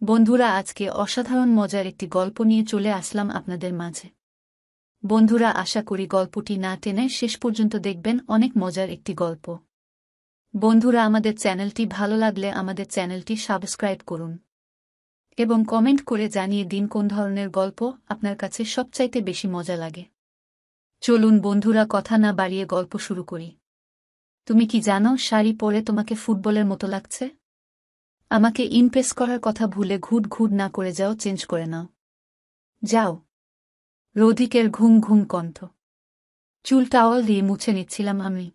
বন্ধুরা, আজকে অসাধারণ মজার একটি গল্প নিয়ে চলে আসলাম আপনাদের মাঝে। বন্ধুরা, আশা করি গল্পটি না টেনে শেষ পর্যন্ত দেখবেন। অনেক মজার একটি গল্প। বন্ধুরা, আমাদের চ্যানেলটি ভালো লাগলে আমাদের চ্যানেলটি সাবস্ক্রাইব করুন এবং কমেন্ট করে জানিয়ে দিন কোন ধরনের গল্প আপনার কাছে সবচাইতে বেশি মজা লাগে। চলুন বন্ধুরা, কথা না বাড়িয়ে গল্প শুরু করি। তুমি কি জানো, শাড়ি পরে তোমাকে ফুটবলের মতো লাগছে? আমাকে ইমপ্রেস করার কথা ভুলে ঘুট ঘুট না করে যাও, চেঞ্জ করে নাও। যাও। রোধিকের ঘুম ঘুম কণ্ঠ। চুল টাওয়াল দিয়ে মুছে নিচ্ছিলাম আমি।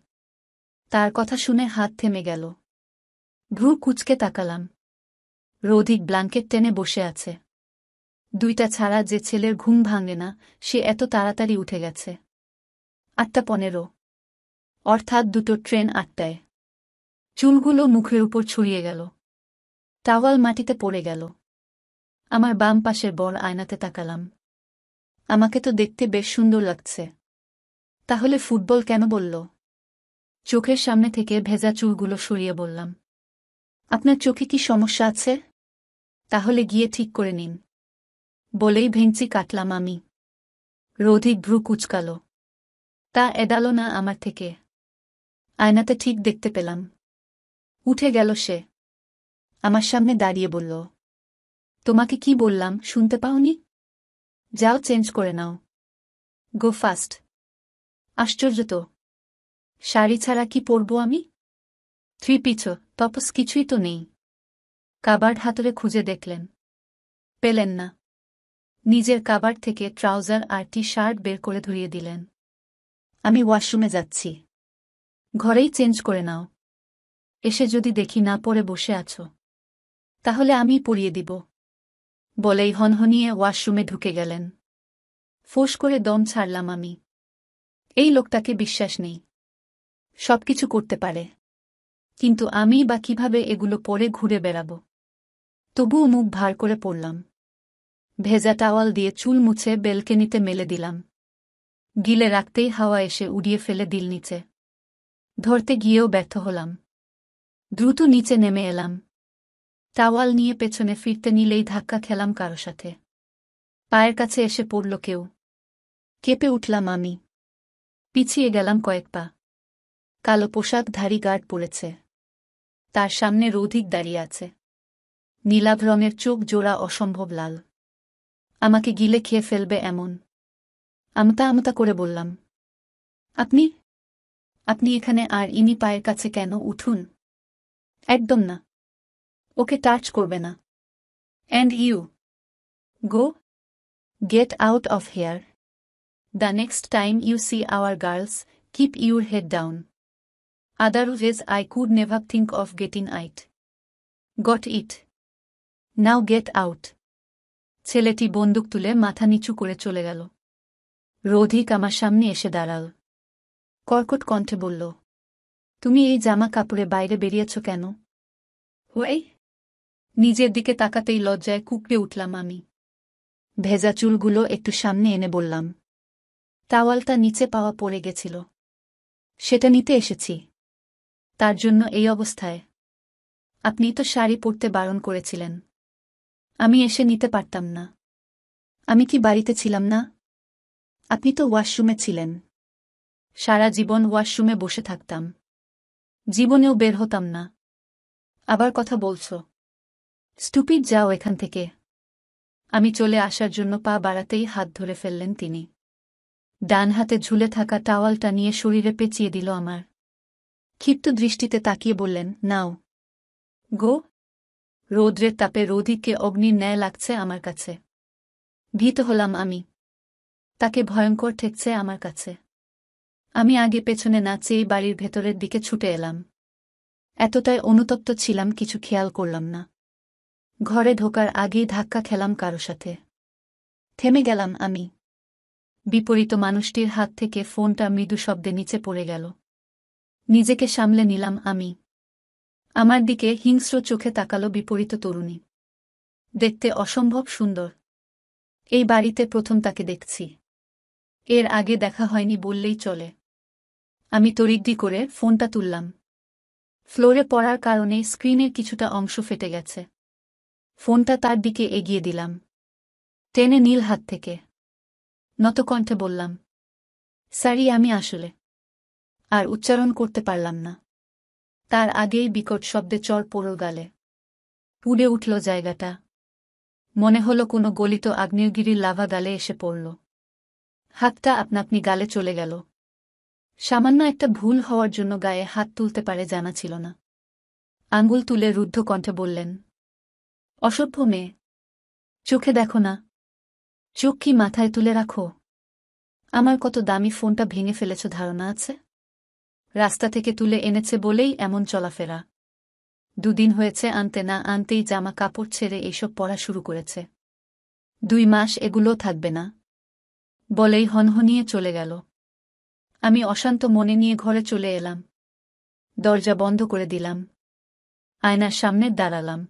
তার কথা শুনে হাত থেমে গেল। ভ্রু কুঁচকে তাকালাম। রোধিক ব্ল্যাঙ্কেট টেনে বসে আছে। 2টা ছাড়া যে ছেলের ঘুম ভাঙে না, সে এত তাড়াতাড়ি উঠে গেছে। 8:15, অর্থাৎ দুটো ট্রেন 8টায়। চুলগুলো মুখের উপর ছড়িয়ে গেল। টাওয়াল মাটিতে পড়ে গেল। আমার বাম পাশের বড় আয়নাতে তাকালাম। আমাকে তো দেখতে বেশ সুন্দর লাগছে। তাহলে ফুটবল কেন বলল? চোখের সামনে থেকে ভেজা চুলগুলো সরিয়ে বললাম, আপনার চোখে কি সমস্যা আছে? তাহলে গিয়ে ঠিক করে নিন। বলেই ভেঙচি কাটলাম আমি। রোধিক ভ্রু কুঁচকাল। তা এড়াল না আমার থেকে। আয়নাতে ঠিক দেখতে পেলাম। উঠে গেল সে। আমার সামনে দাঁড়িয়ে বলল, তোমাকে কি বললাম, শুনতে পাওনি? যাও, চেঞ্জ করে নাও। গো ফাস্ট। আশ্চর্য তো, শাড়ি ছাড়া কি পরব আমি? 3 পিস, টপস কিছুই তো নেই। কাবার্ড হাতরে খুঁজে দেখলেন। পেলেন না। নিজের কাবার্ড থেকে ট্রাউজার আর টি-শার্ট বের করে ধরিয়ে দিলেন। আমি ওয়াশরুমে যাচ্ছি। ঘরেই চেঞ্জ করে নাও। এসে যদি দেখি না পরে বসে আছো, তাহলে আমি পরিয়ে দিব। বলেই হনহনিয়ে ওয়াশরুমে ঢুকে গেলেন। ফোঁস করে দম ছাড়লাম আমি। এই লোকটাকে বিশ্বাস নেই। সবকিছু করতে পারে, কিন্তু আমি বা কিভাবে এগুলো পরে ঘুরে বেড়াব? তবুও মুখ ভার করে পড়লাম। ভেজা টাওয়াল দিয়ে চুল মুছে বেলকেনিতে মেলে দিলাম। গিলে রাখতেই হাওয়া এসে উড়িয়ে ফেলে দিল নিচে। ধরতে গিয়েও ব্যর্থ হলাম। দ্রুত নিচে নেমে এলাম। টাওয়াল নিয়ে পেছনে ফিরতে নিলেই ধাক্কা খেলাম কারো সাথে। পায়ের কাছে এসে পড়ল কেউ। কেঁপে উঠলাম আমি। পিছিয়ে গেলাম কয়েক পা। কালো পোশাকধারী গার্ড পড়েছে। তার সামনে রোধিক দাঁড়িয়ে আছে। নীলাভ রঙের চোখ জোড়া, অসম্ভব লাল। আমাকে গিলে খেয়ে ফেলবে এমন। আমতা আমতা করে বললাম, আপনি আপনি এখানে, আর ইনি পায়ের কাছে কেন? উঠুন। একদম না। ওকে টাচ করবে না। And you go, get out of here. The next time you see our girls, keep your head down. Otherwise I could never think of getting it. Got it? Now get out. ছেলেটি বন্দুক তুলে মাথা নিচু করে চলে গেল। রোধিক আমার সামনে এসে দাঁড়াল। কর্কট কণ্ঠে বলল, তুমি এই জামা কাপড়ে বাইরে বেরিয়েছ কেন? ওই! নিজের দিকে তাকাতেই লজ্জায় কুঁকড়ে উঠলাম আমি। ভেজা চুলগুলো একটু সামনে এনে বললাম, টাওয়ালটা নিচে পাওয়া পড়ে গেছিল, সেটা নিতে এসেছি। তার জন্য এই অবস্থায়? আপনি তো শাড়ি পরতে বারণ করেছিলেন। আমি এসে নিতে পারতাম না। আমি কি বাড়িতে ছিলাম না? আপনি তো ওয়াশরুমে ছিলেন। সারা জীবন ওয়াশরুমে বসে থাকতাম। জীবনেও বের হতাম না। আবার কথা বলছ? স্টুপিড, যাও এখান থেকে। আমি চলে আসার জন্য পা বাড়াতেই হাত ধরে ফেললেন তিনি। ডান হাতে ঝুলে থাকা টাওয়ালটা নিয়ে শরীরে পেঁচিয়ে দিল আমার। ক্ষিপ্ত দৃষ্টিতে তাকিয়ে বললেন, নাও। গো। রৌদ্রের তাপে রোধিককে অগ্নির ন্যায় লাগছে আমার কাছে। ভীত হলাম আমি। তাকে ভয়ঙ্কর ঠেকছে আমার কাছে। আমি আগে পেছনে না চেয়ে বাড়ির ভেতরের দিকে ছুটে এলাম। এতটাই অনুতপ্ত ছিলাম, কিছু খেয়াল করলাম না। ঘরে ঢোকার আগেই ধাক্কা খেলাম কারো সাথে। থেমে গেলাম আমি। বিপরীত মানুষটির হাত থেকে ফোনটা মৃদু শব্দে নিচে পড়ে গেল। নিজেকে সামলে নিলাম আমি। আমার দিকে হিংস্র চোখে তাকালো বিপরীত তরুণী। দেখতে অসম্ভব সুন্দর। এই বাড়িতে প্রথম তাকে দেখছি। এর আগে দেখা হয়নি বললেই চলে। আমি তড়িঘড়ি করে ফোনটা তুললাম। ফ্লোরে পড়ার কারণে স্ক্রিনের কিছুটা অংশ ফেটে গেছে। ফোনটা তার দিকে এগিয়ে দিলাম, টেনে নীল হাত থেকে। নত কণ্ঠে বললাম, সরি, আমি আসলে। আর উচ্চারণ করতে পারলাম না। তার আগেই বিকট শব্দে চড় পড়ল গালে। পুড়ে উঠল জায়গাটা। মনে হলো কোনো গলিত আগ্নেয়গিরির লাভা গালে এসে পড়ল। হাতটা আপনাআপনি গালে চলে গেল। সামান্য একটা ভুল হওয়ার জন্য গায়ে হাত তুলতে পারে জানা ছিল না। আঙ্গুল তুলে রুদ্ধ কণ্ঠে বললেন, অসভ্য মেয়ে, চোখে দেখো না? চোখ কি মাথায় তুলে রাখো? আমার কত দামি ফোনটা ভেঙে ফেলেছ ধারণা আছে? রাস্তা থেকে তুলে এনেছে বলেই এমন চলাফেরা। 2 দিন হয়েছে আনতে না আনতেই জামা কাপড় ছেড়ে এইসব পরা শুরু করেছে। 2 মাস এগুলো থাকবে না বলেই হনহনিয়ে চলে গেল। আমি অশান্ত মনে নিয়ে ঘরে চলে এলাম। দরজা বন্ধ করে দিলাম। আয়নার সামনে দাঁড়ালাম।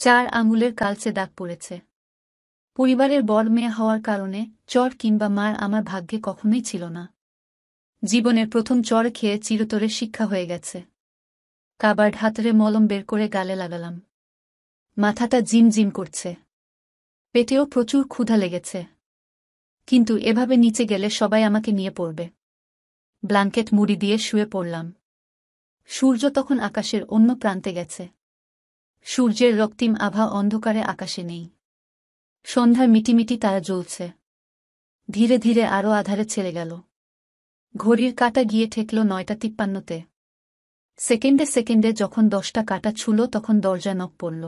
4 আঙুলের কালচে দাগ পড়েছে। পরিবারের বড় মেয়ে হওয়ার কারণে চড় কিংবা মার আমার ভাগ্যে কখনোই ছিল না। জীবনের প্রথম চড় খেয়ে চিরতরে শিক্ষা হয়ে গেছে। কাবার্ড হাতরে মলম বের করে গালে লাগালাম। মাথাটা জিমজিম করছে। পেটেও প্রচুর ক্ষুধা লেগেছে। কিন্তু এভাবে নিচে গেলে সবাই আমাকে নিয়ে পড়বে। ব্ল্যাঙ্কেট মুড়ি দিয়ে শুয়ে পড়লাম। সূর্য তখন আকাশের অন্য প্রান্তে গেছে। সূর্যের রক্তিম আভা অন্ধকারে আকাশে নেই। সন্ধ্যার মিটিমিটি তারা জ্বলছে। ধীরে ধীরে আরও আধারে ছেড়ে গেল। ঘড়ির কাঁটা গিয়ে ঠেকল 9:53-তে। সেকেন্ডে সেকেন্ডে যখন 10টা কাঁটা ছুল তখন দরজা নক পড়ল।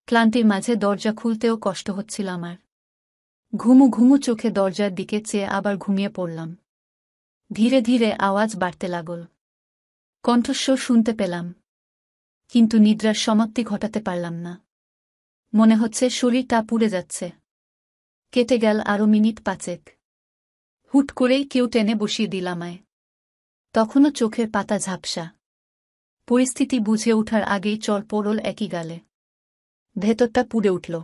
ক্লান্তির মাঝে দরজা খুলতেও কষ্ট হচ্ছিল আমার। ঘুমু ঘুমু চোখে দরজার দিকে চেয়ে আবার ঘুমিয়ে পড়লাম। ধীরে ধীরে আওয়াজ বাড়তে লাগল। কণ্ঠস্বর শুনতে পেলাম, কিন্তু নিদ্রার সমাপ্তি ঘটাতে পারলাম না। মনে হচ্ছে শরীরটা পুড়ে যাচ্ছে। কেটে গেল আরও মিনিট 5। হুট করেই কেউ টেনে বসিয়ে দিল আমায়। তখনও চোখের পাতা ঝাপসা। পরিস্থিতি বুঝে ওঠার আগেই চড় পড়ল একই গালে। ভেতরটা পুড়ে উঠল।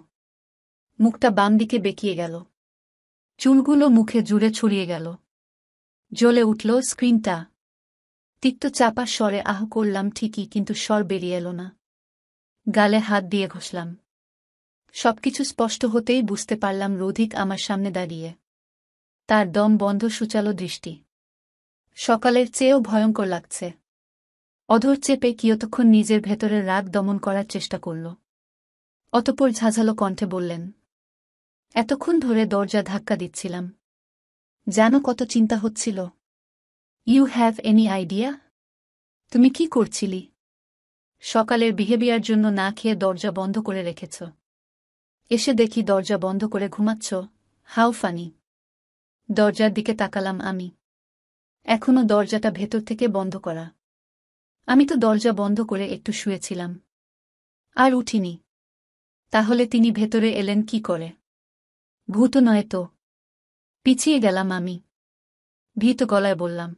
মুখটা বাম দিকে বেঁকিয়ে গেল। চুলগুলো মুখে জুড়ে ছড়িয়ে গেল। জ্বলে উঠল স্ক্রিনটা। তিক্ত চাপা স্বরে আহ করলাম ঠিকই, কিন্তু স্বর বেরিয়ে এল না। গালে হাত দিয়ে ঘষলাম। সবকিছু স্পষ্ট হতেই বুঝতে পারলাম রোধিক আমার সামনে দাঁড়িয়ে। তার দম বন্ধ, সূচালো দৃষ্টি। সকালের চেয়েও ভয়ঙ্কর লাগছে। অধর চেপে কিয়তক্ষণ নিজের ভেতরের রাগ দমন করার চেষ্টা করল। অতঃপর ঝাঁঝালো কণ্ঠে বললেন, এতক্ষণ ধরে দরজা ধাক্কা দিচ্ছিলাম। জানো কত চিন্তা হচ্ছিল? You have any idea? তুমি কি করছিলি? সকালের বিহেভিয়ার জন্য না খেয়ে দরজা বন্ধ করে রেখেছ। এসে দেখি দরজা বন্ধ করে ঘুমাচ্ছ। How funny. দরজার দিকে তাকালাম আমি। এখনো দরজাটা ভেতর থেকে বন্ধ করা। আমি তো দরজা বন্ধ করে একটু শুয়েছিলাম, আর উঠিনি। তাহলে তিনি ভেতরে এলেন কি করে? ভূত নয় তো? পিছিয়ে গেলাম আমি। ভীত গলায় বললাম,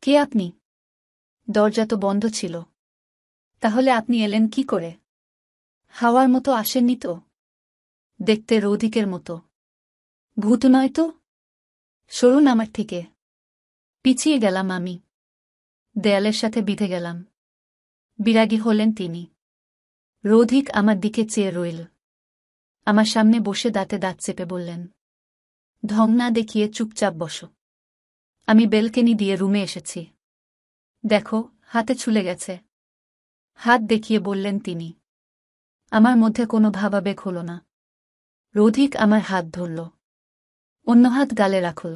কে আপনি? দরজা তো বন্ধ ছিল। তাহলে আপনি এলেন কি করে? হাওয়ার মতো আসেননি তো? দেখতে রৌধিকের মতো। ভূত নয় তো? সরুন আমার থেকে। পিছিয়ে গেলাম আমি। দেয়ালের সাথে বিঁধে গেলাম। বিরাগী হলেন তিনি। রৌধিক আমার দিকে চেয়ে রইল। আমার সামনে বসে দাঁতে দাঁত চেপে বললেন, ঢং না দেখিয়ে চুপচাপ বসো। আমি বেলকেনি দিয়ে রুমে এসেছি। দেখো, হাতে ছুলে গেছে। হাত দেখিয়ে বললেন তিনি। আমার মধ্যে কোনো ভাবাবেগ হল না। রৌধিক আমার হাত ধরল। অন্য হাত গালে রাখল।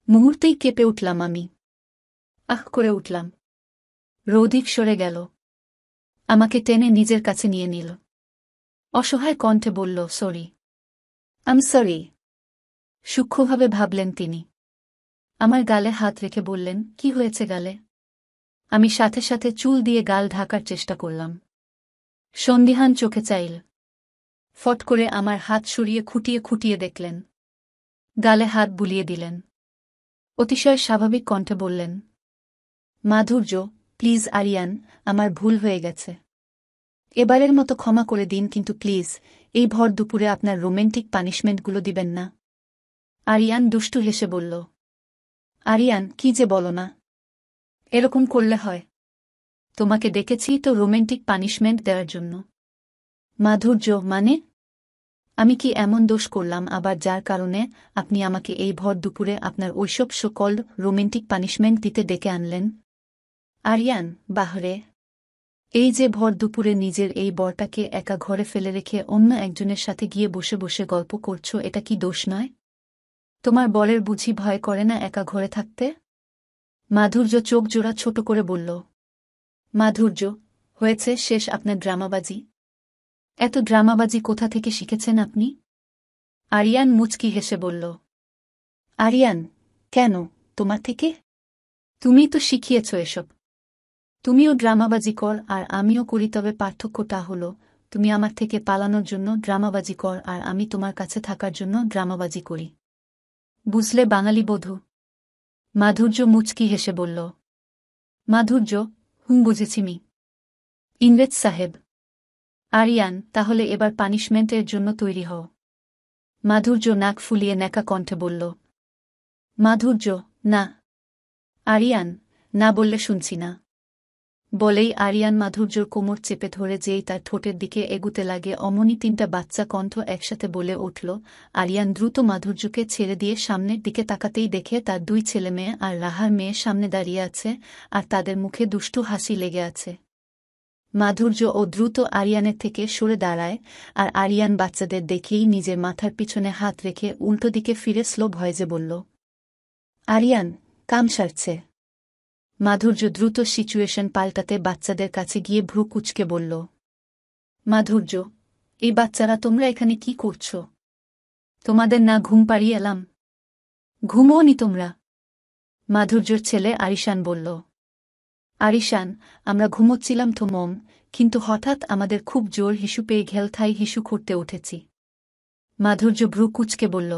মুহূর্তেই কেঁপে উঠলাম আমি। আহ করে উঠলাম। রৌধিক সরে গেল। আমাকে টেনে নিজের কাছে নিয়ে নিল। অসহায় কণ্ঠে বলল, সরি। আম সরি। সূক্ষ্মভাবে ভাবলেন তিনি। আমার গালে হাত রেখে বললেন, কি হয়েছে গালে? আমি সাথে সাথে চুল দিয়ে গাল ঢাকার চেষ্টা করলাম। সন্দিহান চোখে চাইল। ফট করে আমার হাত সরিয়ে খুঁটিয়ে খুঁটিয়ে দেখলেন। গালে হাত বুলিয়ে দিলেন। অতিশয় স্বাভাবিক কণ্ঠে বললেন, মাধুর্য, প্লিজ আরিয়ান, আমার ভুল হয়ে গেছে। এবারের মতো ক্ষমা করে দিন, কিন্তু প্লিজ এই ভর দুপুরে আপনার রোম্যান্টিক পানিশমেন্টগুলো দিবেন না। আরিয়ান দুষ্টু হেসে বলল, আরিয়ান, কি যে বলো না। এরকম করলে হয়? তোমাকে ডেকেছি তো রোম্যান্টিক পানিশমেন্ট দেওয়ার জন্য। মাধুর্য মানে? আমি কি এমন দোষ করলাম আবার যার কারণে আপনি আমাকে এই ভর দুপুরে আপনার ঐসব সকল রোমান্টিক পানিশমেন্ট দিতে ডেকে আনলেন? আরিয়ান, বাহরে! এই যে ভর দুপুরে নিজের এই বরটাকে একা ঘরে ফেলে রেখে অন্য একজনের সাথে গিয়ে বসে বসে গল্প করছো, এটা কি দোষ নয়? তোমার বরের বুঝি ভয় করে না একা ঘরে থাকতে? মাধুর্য চোখ জোড়া ছোট করে বলল। মাধুর্য, হয়েছে শেষ আপনার ড্রামাবাজি। এত ড্রামাবাজি কোথা থেকে শিখেছেন আপনি? আরিয়ান মুচকি হেসে বলল। আরিয়ান, কেন, তোমার থেকে? তুমিই তো শিখিয়েছ এসব। তুমিও ড্রামাবাজি কর আর আমিও করি, তবে পার্থক্যটা হলো তুমি আমার থেকে পালানোর জন্য ড্রামাবাজি কর আর আমি তোমার কাছে থাকার জন্য ড্রামাবাজি করি। বুঝলে বাঙালি বধূ? মাধুর্য মুচকি হেসে বলল। মাধুর্য, বুঝেছি মি। ইংরেজ সাহেব। আরিয়ান, তাহলে এবার পানিশমেন্টের জন্য তৈরি হও। মাধুর্য নাক ফুলিয়ে ন্যাকা কণ্ঠে বলল। মাধুর্য, না। আরিয়ান, না বললে শুনছি না। বলেই আরিয়ান মাধুর্যর কোমর চেপে ধরে যেই তার ঠোঁটের দিকে এগুতে লাগে অমনি তিনটা বাচ্চা কণ্ঠ একসাথে বলে উঠল। আরিয়ান দ্রুত মাধুর্যকে ছেড়ে দিয়ে সামনের দিকে তাকাতেই দেখে তার দুই ছেলেমেয়ে আর রাহার মেয়ে সামনে দাঁড়িয়ে আছে আর তাদের মুখে দুষ্টু হাসি লেগে আছে। মাধুর্য ও দ্রুত আরিয়ানের থেকে সরে দাঁড়ায় আর আরিয়ান বাচ্চাদের দেখেই নিজের মাথার পিছনে হাত রেখে উল্টো দিকে ফিরে স্লো ভয়েজে বলল। আরিয়ান, কাম সারছে। মাধুর্য দ্রুত সিচুয়েশন পাল্টাতে বাচ্চাদের কাছে গিয়ে ভ্রু কুঁচকে বলল। মাধুর্য, এই বাচ্চারা তোমরা এখানে কি করছ? তোমাদের না ঘুম পাড়িয়ে এলাম? ঘুমোও নি তোমরা? মাধুর্যর ছেলে আরিশান বলল। আরিশান, আমরা ঘুমোচ্ছিলাম তো মম, কিন্তু হঠাৎ আমাদের খুব জোর হিসু পেয়ে ঘেলথাই হিসু করতে উঠেছি। মাধুর্য ভ্রু কুঁচকে বলল।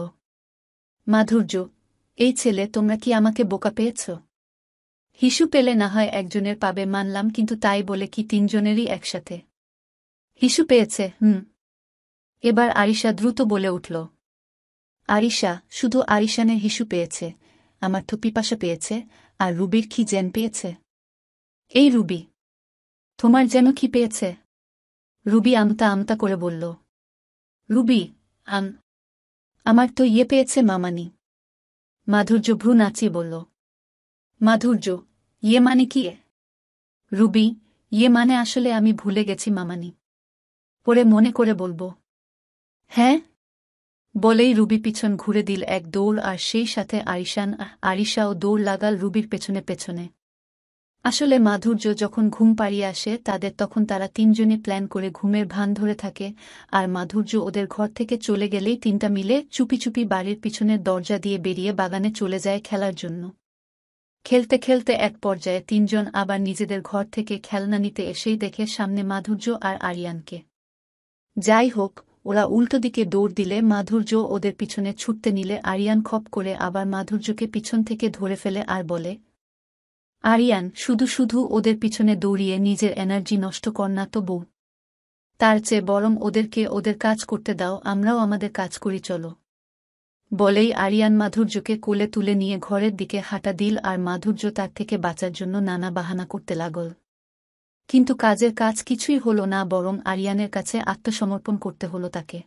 মাধুর্য, এই ছেলে, তোমরা কি আমাকে বোকা পেয়েছ? হিসু পেলে না হয় একজনের পাবে মানলাম, কিন্তু তাই বলে কি তিনজনেরই একসাথে? হিসু পেয়েছে? এবার আরিশা দ্রুত বলে উঠল। আরিশা, শুধু আরিশানের হিসু পেয়েছে, আমার তো পিপাসা পেয়েছে, আর রুবির কি জেন পেয়েছে। এই রুবি, তোমার যেন কি পেয়েছে? রুবি আমতা আমতা করে বলল। রুবি, আমার তো ইয়ে পেয়েছে মামানি। মাধুর্য ভ্রু নাচিয়ে বলল। মাধুর্য, ইয়ে মানে কি? রুবি, ইয়ে মানে আসলে আমি ভুলে গেছি মামানি, পরে মনে করে বলবো। হ্যাঁ? বলেই রুবি পিছন ঘুরে দিল এক দৌড় আর সেই সাথে আরিশাও দৌড় লাগাল রুবির পেছনে পেছনে। আসলে মাধুর্য যখন ঘুম পাড়িয়ে আসে তাদের, তখন তারা তিনজনে প্ল্যান করে ঘুমের ভান ধরে থাকে আর মাধুর্য ওদের ঘর থেকে চলে গেলেই তিনটা মিলে চুপি চুপি বাড়ির পিছনের দরজা দিয়ে বেরিয়ে বাগানে চলে যায় খেলার জন্য। খেলতে খেলতে এক পর্যায়ে তিনজন আবার নিজেদের ঘর থেকে খেলনা নিতে এসেই দেখে সামনে মাধুর্য আর আরিয়ানকে। যাই হোক, ওরা উল্টো দিকে দৌড় দিলে মাধুর্য ওদের পিছনে ছুটতে নিলে আরিয়ান খপ করে আবার মাধুর্যকে পিছন থেকে ধরে ফেলে আর বলে। আরিয়ান, শুধু শুধু ওদের পিছনে দৌড়িয়ে নিজের এনার্জি নষ্ট কর না তো বউ। তার চেয়ে বরং ওদেরকে ওদের কাজ করতে দাও, আমরাও আমাদের কাজ করি চলো। বলেই আরিয়ান মাধুর্যকে কোলে তুলে নিয়ে ঘরের দিকে হাঁটা দিল আর মাধুর্য তার থেকে বাঁচার জন্য নানা বাহানা করতে লাগল। কিন্তু কাজের কাজ কিছুই হলো না, বরং আরিয়ানের কাছে আত্মসমর্পণ করতে হলো তাকে।